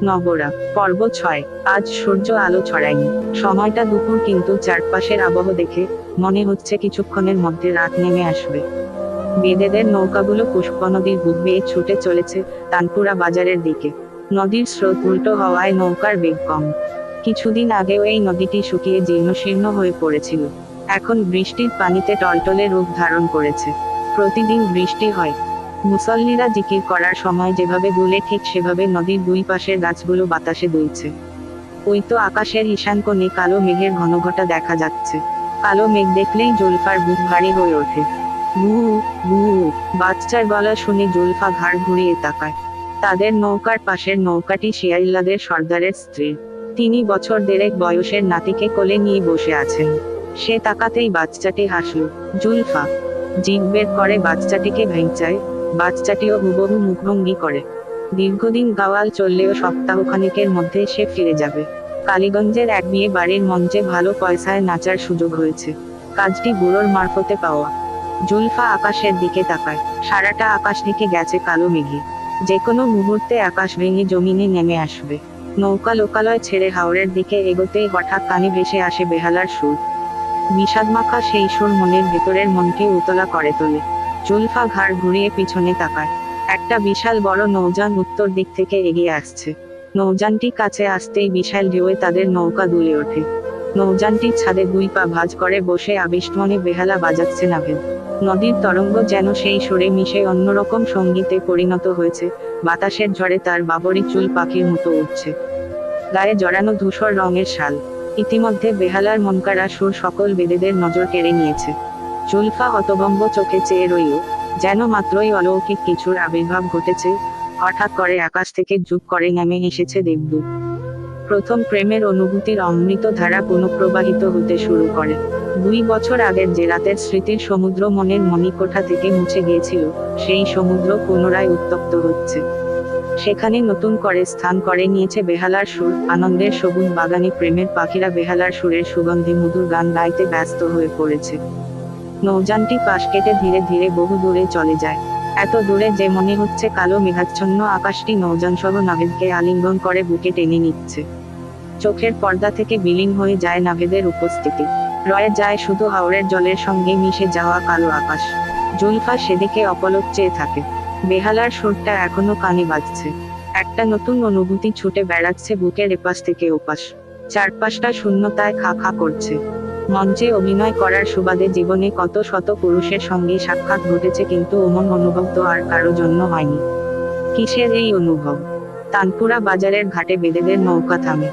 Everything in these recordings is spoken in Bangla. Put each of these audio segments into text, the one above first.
নগরা পর্ব 6। আজ সূর্য আলো ছড়ায়নি। সময়টা দুপুর, কিন্তু চারপাশের আবহ দেখে মনে হচ্ছে কিছুক্ষণের মধ্যে রাত নেমে আসবে। বেদেদের নৌকাগুলো পুষ্পনদীর বুক বেয়ে ছুটে চলেছে তানপুরা বাজারের দিকে। নদীর স্রোত উল্টো হওয়ায় নৌকার বেগ কম। কিছুদিন আগেও এই নদীটি শুকিয়ে জীর্ণশীর্ণ হয়ে পড়েছিল। এখন বৃষ্টির পানিতে টলটলে রূপ ধারণ করেছে। প্রতিদিন বৃষ্টি হয়। মুসল্লিরা জিকির করার সময় যেভাবে দুলে, ঠিক সেভাবে নদীর দুই পাশের গাছগুলো বাতাসে দুলছে। ওই তো আকাশের ঈশান কোণে কালো মেঘের ঘনঘটা দেখা যাচ্ছে। কালো মেঘ দেখলেই জুলফার বুক ভারী হয়ে ওঠে। বু বু বাচ্চার গলা শুনে জুলফা ঘাড় ঘুরিয়ে তাকায়। তাদের নৌকার পাশের নৌকাটি শিয়াইল্লাদের সর্দারের স্ত্রীর। তিনি বছর দেড়েক বয়সের নাতিকে কোলে নিয়ে বসে আছেন। সে তাকাতেই বাচ্চাটি হাসল। জুলফা জিভ বের করে বাচ্চাটিকে ভেঙচায়। বাচ্চাটিও হুবহু মুখভঙ্গি করে। দীর্ঘদিন গাওয়াল চললেও সপ্তাহখানেকের মধ্যে সে ফিরে যাবে। কালীগঞ্জের এক বিয়ে বাড়ির মঞ্চে ভালো পয়সায় নাচার সুযোগ হয়েছে। কাজটি বুড়োর মারফতে পাওয়া। জুলফা আকাশের দিকে তাকায়। সারাটা আকাশ ঢেকে গেছে কালো মেঘে। যে কোনো মুহূর্তে আকাশ ভেঙে জমিনে নেমে আসবে। নৌকা লোকালয় ছেড়ে হাওরের দিকে এগোতেই হঠাৎ কানে ভেসে আসে বেহালার সুর। বিষাদমাখা সেই সুর মনের ভেতরের মনকে উতলা করে তোলে। জুলফা ঘাড় ঘুরিয়ে পিছনে তাকায়। একটা বিশাল বড় নৌযান উত্তর দিক থেকে এগিয়ে আসছে। নৌযানটি কাছে আসতেই বিশাল ঢেউয়ে তাদের নৌকা দুলে ওঠে। নৌযানটির ছাদে দুই পা ভাঁজ করে বসে আবিষ্টমনে বেহালা বাজাচ্ছে নাভেদ। নদীর তরঙ্গ যেন সেই সুরে মিশে অন্যরকম সঙ্গীতে পরিণত হয়েছে। বাতাসের ঝড়ে তার বাবরি চুল পাখির মতো উঠছে। গায়ে জড়ানো ধূসর রঙের শাল। ইতিমধ্যে বেহালার মনকাড়া সুর সকল বেদেদের নজর কেড়ে নিয়েছে। জুলফা হতভম্ব চোখে চেয়ে রইল, যেন মাত্রই অলৌকিক কিছুর আবির্ভাব ঘটেছে। হঠাৎ করে আকাশ থেকে জুপ করে নেমে এসেছে দেবদূত। প্রথম প্রেমের অনুভূতির অমৃত ধারা পুনঃপ্রবাহিত হতে শুরু করে। 2 বছর আগের যে রাতের স্মৃতির সমুদ্র মনের মণিকোঠা থেকে মুছে গিয়েছিল, সেই সমুদ্র পুনরায় উত্তপ্ত হচ্ছে। সেখানে নতুন করে স্থান করে নিয়েছে বেহালার সুর। আনন্দের সবুজ বাগানে প্রেমের পাখিরা বেহালার সুরের সুগন্ধে মধুর গান গাইতে ব্যস্ত হয়ে পড়েছে। নৌযানটি পাশ কেটে ধীরে ধীরে বহু দূরে চলে যায়। এত দূরে যে মনে হচ্ছে কালো মেঘাচ্ছন্ন আকাশটি নৌযানসহ নাভেদকে আলিঙ্গন করে বুকে টেনে নিচ্ছে। চোখের পর্দা থেকে বিলীন হয়ে যায় নাভেদের উপস্থিতি। রয়ে যায় শুধু হাওরের জলের সঙ্গে মিশে যাওয়া কালো আকাশ। জুলফা সেদিকে অপলক চেয়ে থাকে। বেহালার সুরটা এখনো কানে বাজছে। একটা নতুন অনুভূতি ছুটে বেড়াচ্ছে বুকের এপাশ থেকে ওপাশ। চারপাশটা শূন্যতায় খা খা করছে। মঞ্চে অভিনয় করার সুবাদে জীবনে কত শত পুরুষের সঙ্গে সাক্ষাৎ ঘটেছে, কিন্তু অমন অনুভব তো আর কারো জন্য হয়নি। কিসের এই অনুভব? তানপুরা বাজারের ঘাটে বেদেদের নৌকা থামে।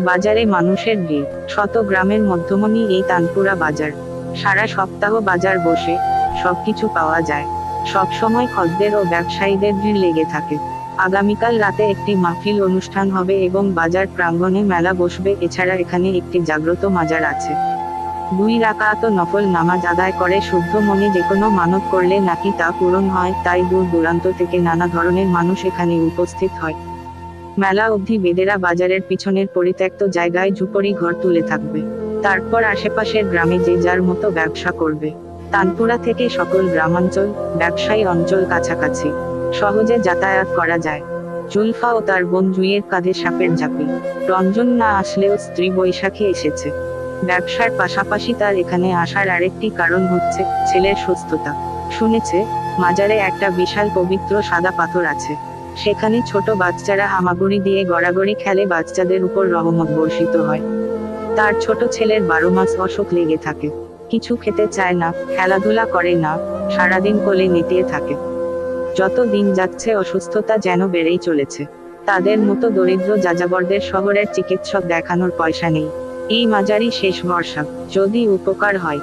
বাজারে মানুষের ভিড়। শত গ্রামের মধ্যমণি এই তানপুরা বাজার। সারা সপ্তাহ বাজার বসে, সবকিছু পাওয়া যায়। সব সময় খদ্দের ও ব্যবসায়ীদের ভিড় লেগে থাকে। আগামীকাল রাতে একটি মাহফিল অনুষ্ঠান হবে এবং বাজার প্রাঙ্গণে মেলা বসবে। এছাড়া এখানে একটি জাগ্রত মাজার আছে। 2 রাকাত নফল নামাজ আদায় করে শুদ্ধ মনে যেকোনো মানত করলে নাকি তা পূরণ হয়, তাই দূর দূরান্ত থেকে নানা ধরনের মানুষ এখানে উপস্থিত হয়। মেলা অবধি বেদেরা বাজারের পিছনের পরিত্যক্ত জায়গায় ঝুপড়ি ঘর তুলে থাকবে। তারপর আশেপাশের গ্রামে যে যার মতো ব্যবসা করবে। তানপুরা থেকে সকল গ্রামাঞ্চল, ব্যবসায়ী অঞ্চল কাছাকাছি। সহজে যাতায়াত করা যায়। জুলফা ও তার বোন জুইয়ের কাঁধে সাপের ঝাঁপি। রঞ্জন না আসলেও স্ত্রী বৈশাখী এসেছে। ব্যবসার পাশাপাশি তার এখানে আসার আরেকটি কারণ হচ্ছে ছেলের সুস্থতা। শুনেছে মাজারে একটা বিশাল পবিত্র সাদা পাথর আছে। সেখানে ছোট বাচ্চারা হামাগুড়ি দিয়ে গড়াগড়ি খেলে, বাচ্চাদের উপর রহমত বর্ষিত হয়। তার ছোট ছেলের 12 মাস অসুখ লেগে থাকে। কিছু খেতে চায় না, খেলাধুলা করে না, সারাদিন কোলে নেতিয়ে থাকে। যত দিন যাচ্ছে অসুস্থতা যেন বেড়েই চলেছে। তাদের মতো দরিদ্র যাযাবরদের শহরের চিকিৎসক দেখানোর পয়সা নেই। এই মাজারই শেষ ভরসা, যদি উপকার হয়।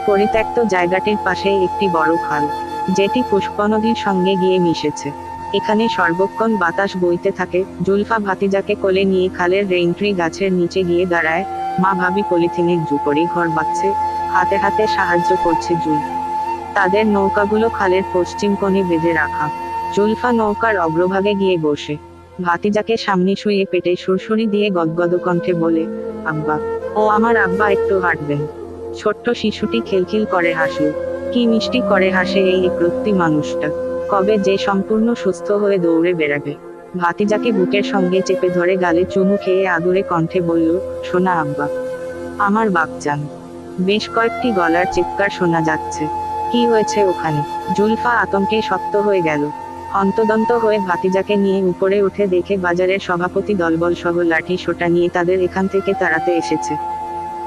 পরিত্যক্ত জায়গাটির পাশেই একটি বড় খাল, যেটি পুষ্পনদীর সঙ্গে গিয়ে মিশেছে। এখানে সর্বক্ষণ বাতাস বইতে থাকে। জুলফা ভাতিজাকে কোলে নিয়ে খালের রেইনট্রি গাছের নিচে গিয়ে দাঁড়ায়। মা ভাবি পলিথিনের ঝুপড়ি ঘর বাঁধছে। হাতে হাতে সাহায্য করছে জুই। তাদের নৌকাগুলো খালের পশ্চিম কোণে বেঁধে রাখা। জুলফা নৌকার অগ্রভাগে গিয়ে বসে। ভাতিজাকে সামনে শুয়ে পেটে সুরসুরি দিয়ে গদগদ কণ্ঠে বলে, আব্বা। ও আমার আব্বা, একটু হাঁটবেন? ছোট্ট শিশুটি খিলখিল করে হাসল। কি মিষ্টি করে হাসে এই একরত্তি মানুষটা। কবে যে সম্পূর্ণ সুস্থ হয়ে দৌড়ে বেড়াবে। ভাতিজাকে বুকের সঙ্গে চেপে ধরে গালে চুমু খেয়ে আদুরে কণ্ঠে বলল, সোনা আব্বা, আমার বাপজান। বেশ কয়েকটি গলার চিৎকার শোনা যাচ্ছে। কি হয়েছে ওখানে? জুলফা আতঙ্কে শক্ত হয়ে গেল। হন্তদন্ত হয়ে ভাতিজাকে নিয়ে উপরে উঠে দেখে বাজারের সভাপতি দলবল সহ লাঠি সোটা নিয়ে তাদের এখান থেকে তাড়াতে এসেছে।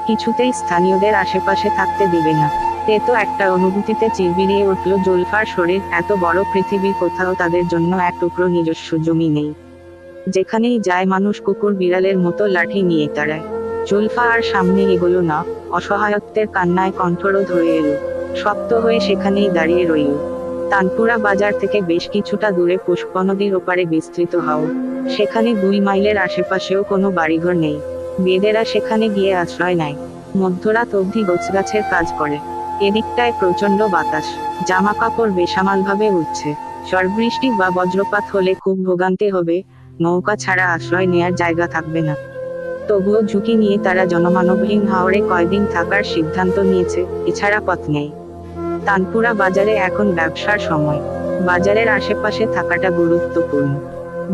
কিছুতেই স্থানীয়দের আশেপাশে থাকতে দিবে না। তেতো একটা অনুভূতিতে চিরবিরিয়ে উঠল জুলফার শরীর। এত বড় পৃথিবীর কোথাও তাদের জন্য এক টুকরো নিজস্ব জমি নেই। যেখানেই যায় মানুষ কুকুর বিড়ালের মতো লাঠি নিয়ে তাড়ায়। জুলফা আর সামনে এগোলো না, অসহায়ত্বের কান্নায় কণ্ঠরোধ হয়ে এলো। শক্ত হয়ে সেখানেই দাঁড়িয়ে রইল। তানপুরা বাজার থেকে বেশ কিছুটা দূরে পুষ্পনদীর ওপারে বিস্তৃত হাওর। সেখানে 2 মাইলের আশেপাশেও কোনো বাড়িঘর নেই। বেদেরা সেখানে গিয়ে আশ্রয় নেয়। মধ্যরাত অবধি গোছগাছের কাজ করে। এদিকটায় প্রচণ্ড বাতাস, জামা কাপড় বেসামালভাবে উঠছে। ঝড় বৃষ্টি বা বজ্রপাত হলে খুব ভোগান্তি হবে, নৌকা ছাড়া আশ্রয় নেয়ার জায়গা থাকবে না। তবুও ঝুঁকি নিয়ে তারা জনমানবহীন হাওরে কয়দিন থাকার সিদ্ধান্ত নিয়েছে, এছাড়া পথ নেই। তানপুরা বাজারে এখন ব্যবসার সময়। বাজারের আশেপাশে থাকাটা গুরুত্বপূর্ণ।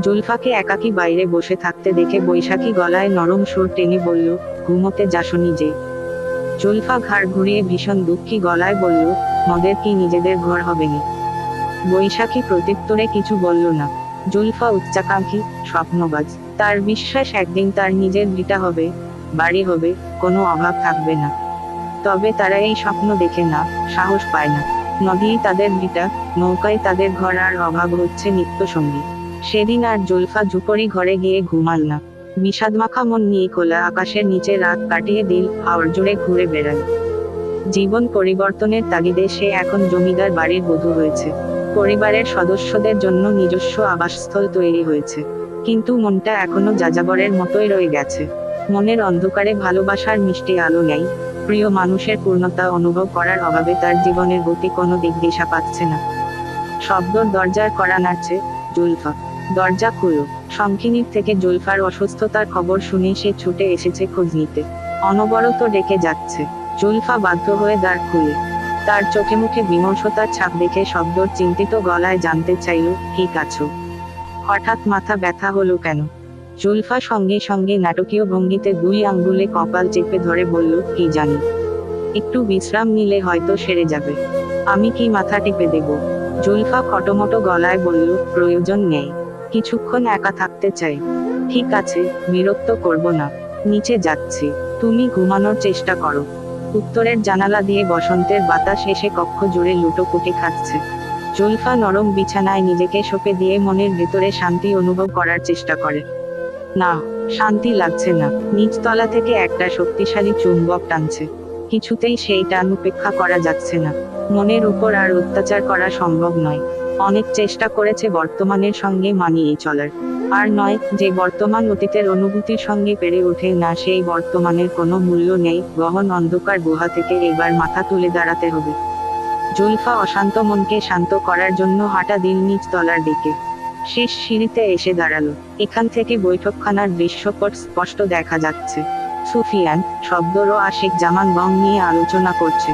জুলফাকে একাকী বাইরে বসে থাকতে দেখে বৈশাখী গলায় নরম সুর টেনে বলল, ঘুমোতে যাসনি যে? জুলফা ঘাড় ঘুরিয়ে ভীষণ দুঃখী গলায় বলল, মদের কি নিজেদের ঘর হবেনি? বৈশাখী প্রত্যুত্তরে কিছু বলল না। জুলফা উচ্চাকাঙ্ক্ষী, স্বপ্নবাজ। তার বিশ্বাস একদিন তার নিজের ভিটা হবে, বাড়ি হবে, কোনো অভাব থাকবে না। তবে তারা এই স্বপ্ন দেখে না, সাহস পায় না। নদীই তাদের ভিটা, নৌকায় তাদের ঘর, আর অভাব হচ্ছে নিত্যসঙ্গী। সেদিন আর জুলফা ঝুপড়ি ঘরে গিয়ে ঘুমাল না। বিষাদমাখা মন নিয়ে খোলা আকাশের নিচে রাত কাটিয়ে দিল, হাওর জুড়ে ঘুরে বেড়াল। জীবন পরিবর্তনের তাগিদে সে এখন জমিদার বাড়ির বধূ হয়েছে। পরিবারের সদস্যদের জন্য নিজস্ব আবাসস্থল তৈরি হয়েছে। কিন্তু মনটা এখনো যাযাবরের মতোই রয়ে গেছে। মনের অন্ধকারে ভালোবাসার মিষ্টি আলো নেই। প্রিয় মানুষের পূর্ণতা অনুভব করার অভাবে তার জীবনের গতি কোনো দিক দিশা পাচ্ছে না। শব্দর দরজার কড়া নাড়ছে। জুলফা, দরজা খুলো। শঙ্খিনীর থেকে জুলফার অসুস্থতার খবর শুনে সে ছুটে এসেছে খোঁজ নিতে। অনবরত ডেকে যাচ্ছে। জুলফা বাধ্য হয়ে দ্বার খুলে। তার চোখে মুখে বিমর্ষতার ছাপ দেখে শব্দর চিন্তিত গলায় জানতে চাইল, ঠিক আছো? হঠাৎ মাথা ব্যথা হলো কেন? জুলফা সঙ্গে সঙ্গে নাটকীয় ভঙ্গিতে 2 আঙ্গুলে কপাল চেপে ধরে বলল, কি জানি। একটু বিশ্রাম নিলে হয়তো সেরে যাবে। আমি কি মাথা টিপে দেব? জুলফা খটোমটো গলায় বলল, প্রয়োজন নেই। কিছুক্ষণ একা থাকতে চাই। ঠিক আছে, বিরক্ত করব না। নিচে যাচ্ছি, তুমি ঘুমানোর চেষ্টা করো। উত্তরের জানালা দিয়ে বসন্তের বাতাস এসে কক্ষ জুড়ে লুটোপুটি খাচ্ছে। জুলফা নরম বিছানায় নিজেকে সঁপে দিয়ে মনের ভেতরে শান্তি অনুভব করার চেষ্টা করে। না, শান্তি লাগছে না। নিচতলা থেকে একটা শক্তিশালী চুম্বক টানছে। কিছুতেই সেই টান উপেক্ষা করা যাচ্ছে না। মনের উপর আর অত্যাচার করা সম্ভব নয়। অনেক চেষ্টা করেছে বর্তমানের সঙ্গে মানিয়ে চলার। আর নয়, যে বর্তমান অতীতের অনুভূতির সঙ্গে পেরে ওঠে না, সেই বর্তমানের কোনো মূল্য নেই। গহন অন্ধকার গুহা থেকে এবার মাথা তুলে দাঁড়াতে হবে। জুলফা অশান্ত মনকে শান্ত করার জন্য হাঁটা দিল নিচ তলার দিকে। শেষ সিঁড়িতে এসে দাঁড়ালো। এখান থেকে বৈঠকখানার দৃশ্যপট স্পষ্ট দেখা যাচ্ছে। সুফিয়ান, শব্দর ও আশিক জামান গম নিয়ে আলোচনা করছে।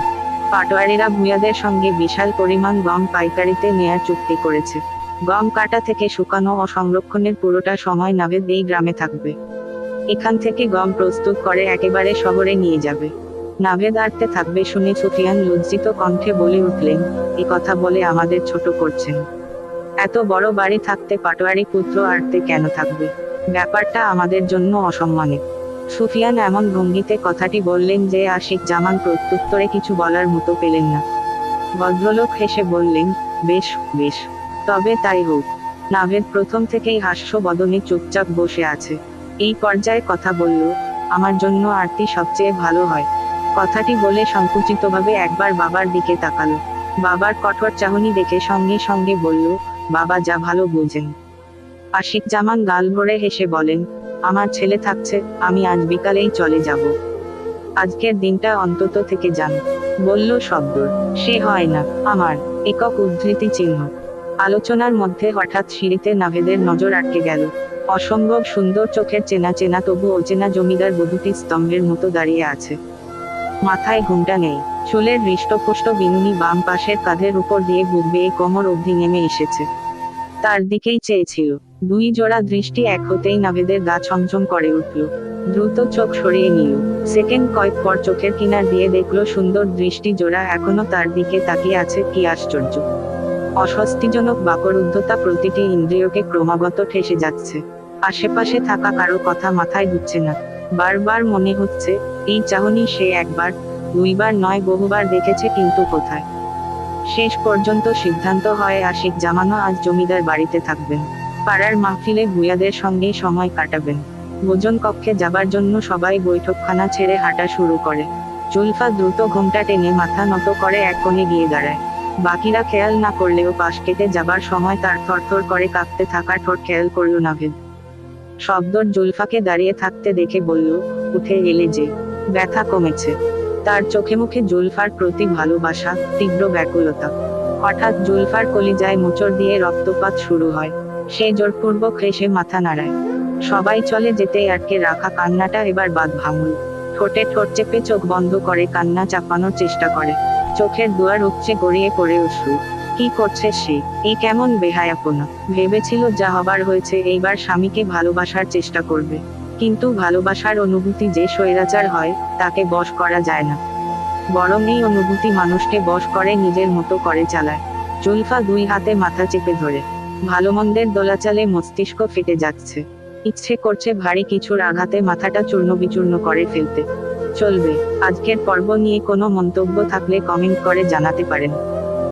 পাটোয়ারিরা ভূঁইয়াদের সঙ্গে বিশাল পরিমাণ গম পাইকারিতে নেয়ার চুক্তি করেছে। গম কাটা থেকে শুকানো ও সংরক্ষণের পুরোটা সময় নাভেদ এই গ্রামে থাকবে। এখান থেকে গম প্রস্তুত করে একেবারে শহরে নিয়ে যাবে। নাভেদ আড়তে থাকবে শুনে সুফিয়ান লজ্জিত কণ্ঠে বলে উঠলেন, এ কথা বলে আমাদের ছোট করছেন। এত বড় বাড়ি থাকতে পাটোয়ারি পুত্র আড়তে কেন থাকবে? ব্যাপারটা আমাদের জন্য অসম্মানিত। সুফিয়ান এমন ভঙ্গিতে কথাটি বললেন যে আশিক জামান প্রত্যুত্তরে কিছু বলার মতো পেলেন না। ভদ্রলোক হেসে বললেন, বেশ বেশ, তবে তাই হোক। নাভেদ প্রথম থেকেই হাস্য বদনে চুপচাপ বসে আছে। এই পর্যায়ে কথা বলল, আমার জন্য আরতি সবচেয়ে ভালো হয়। কথাটি বলে সংকুচিতভাবে একবার বাবার দিকে তাকালো। বাবার কঠোর চাহনি দেখে সঙ্গে সঙ্গে বলল, বাবা যা ভালো বুঝেন। আশিক জামান গাল ভরে হেসে বলেন, আমার ছেলে থাকছে, আমি আজ বিকালেই চলে যাব। আজকের দিনটা অন্তত থেকে যান। বলল শব্দর, সে হয় না, আমার। একক উদ্ধৃতি চিহ্ন। আলোচনার মধ্যে হঠাৎ সিঁড়িতে নাভেদের নজর আটকে গেল। অসম্ভব সুন্দর চোখের চেনা চেনা তবু অচেনা জমিদার বধূটি স্তম্ভের মতো দাঁড়িয়ে আছে। মাথায় ঘুমটা নেই। চুলের হৃষ্টপুষ্ট বিনুনি বাম পাশের কাঁধের উপর দিয়ে বুক বেয়ে কোমর অবধি নেমে এসেছে। তার দিকেই চেয়েছিল। দুই জোড়া দৃষ্টি এক হতেই নাভেদের গা ছমছম করে উঠল। দ্রুত চোখ সরিয়ে নিল। সেকেন্ড কয়েক পর চোখের কিনার দিয়ে দেখলো সুন্দর দৃষ্টি জোড়া এখনো তার দিকে তাকিয়ে আছে। কি আশ্চর্য! অস্বস্তিজনক বাকরুদ্ধতা প্রতিটি ইন্দ্রিয়কে ক্রমাগত ঠেসে যাচ্ছে। আশেপাশে থাকা কারো কথা মাথায় ঢুকছে না। বারবার মনে হচ্ছে এই চাহনি সে একবার দুইবার নয় বহুবার দেখেছে, কিন্তু কোথায়। শেষ পর্যন্ত সিদ্ধান্ত হয় আশিক জামানো আজ জমিদার বাড়িতে থাকবেন। পাড়ার মাহফিলে ভূঁইয়াদের সঙ্গেই সময় কাটাবেন। ভোজন কক্ষে যাবার জন্য সবাই বৈঠকখানা ছেড়ে হাঁটা শুরু করে। জুলফা দ্রুত ঘোমটা টেনে মাথা নত করে এক কোণে গিয়ে দাঁড়ায়। বাকিরা খেয়াল না করলেও পাশ কেটে যাবার সময় তার থরথর করে কাঁপতে থাকা ঠোঁট খেয়াল করল নাভেদ। শব্দর জুলফাকে দাঁড়িয়ে থাকতে দেখে বলল, উঠে এলে যে? ব্যথা কমেছে? তার চোখে মুখে জুলফার প্রতি ভালোবাসা, তীব্র ব্যাকুলতা। হঠাৎ জুলফার কলিজায় মোচড় দিয়ে রক্তপাত শুরু হয়। সে জোরপূর্বক হেসে মাথা নাড়ায়। সবাই চলে যেতেই আটকে রাখা কান্নাটা এবার বাঁধ ভাঙল। ঠোঁটে ঠোঁট চেপে চোখ বন্ধ করে কান্না চাপানোর চেষ্টা করে। চোখের দুয়ার উপচে গড়িয়ে পড়ে অশ্রু। কি করছে সে? এই কেমন বেহায়াপনা! ভেবেছিল যা হবার হয়েছে, এইবার স্বামীকে ভালোবাসার চেষ্টা করবে। কিন্তু ভালোবাসার অনুভূতি যে স্বৈরাচার হয়, তাকে বশ করা যায় না। বরং এই অনুভূতি মানুষকে বশ করে নিজের মতো করে চালায়। জুলফা দুই হাতে মাথা চেপে ধরে। ভালো মন্দের দোলাচালে মস্তিষ্ক ফেটে যাচ্ছে। ইচ্ছে করছে ভারী কিছুর আঘাতে মাথাটা চূর্ণবিচূর্ণ করে ফেলতে। চলবে। আজকের পর্ব নিয়ে কোনো মন্তব্য থাকলে কমেন্ট করে জানাতে পারেন।